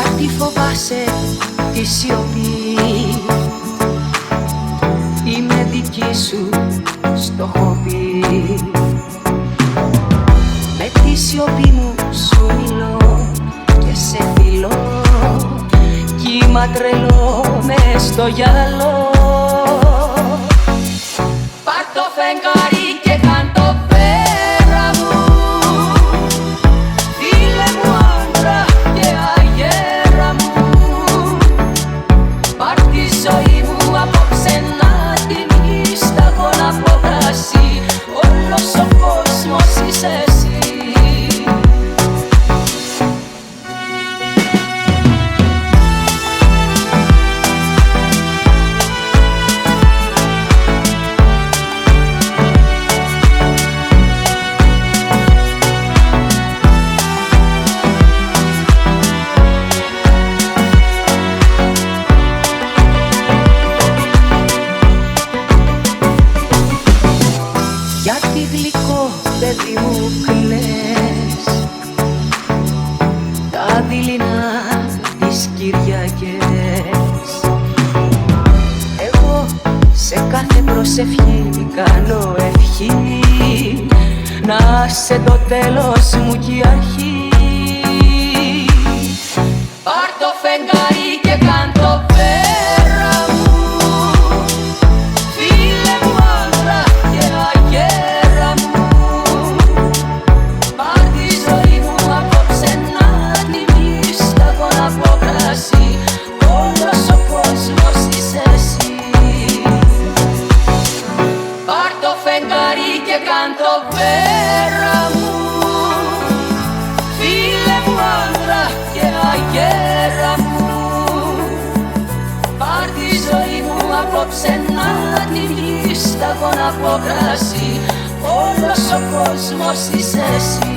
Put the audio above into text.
Γιατί φοβάσαι τη σιωπή, είμαι δική σου στο χοπί. Με τη σιωπή μου σου μιλώ και σε φιλώ, κύμα τρελό μες στο γυαλό. Πάρ' το φεγγάρι και κάν' το πέρα μου, φίλε μου άντρα και αγέρα μου. Πάρ' τη ζωή μου απόψε να την γύσταγω να απογράσει, όλος ο κόσμος είσαι εσύ. Παιδί μου κλαις τα δειλινά τις Κυριακές. Εγώ σε κάθε προσευχή κάνω ευχή, να σε το τέλος μου κι η αρχή. Πάρ' το φεγγάρι και κάν' το πέρα μου, φίλε μου άντρα και αγέρα μου. Όλος ο κόσμος είσαι εσύ. Πάρ' το φεγγάρι και κάν' το πέρα μου, φίλε μου άντρα και αγέρα μου. Πάρ' τη ζωή μου απόψε να την βγεις σταγόνα από κρασί, όλος ο κόσμος είσαι εσύ.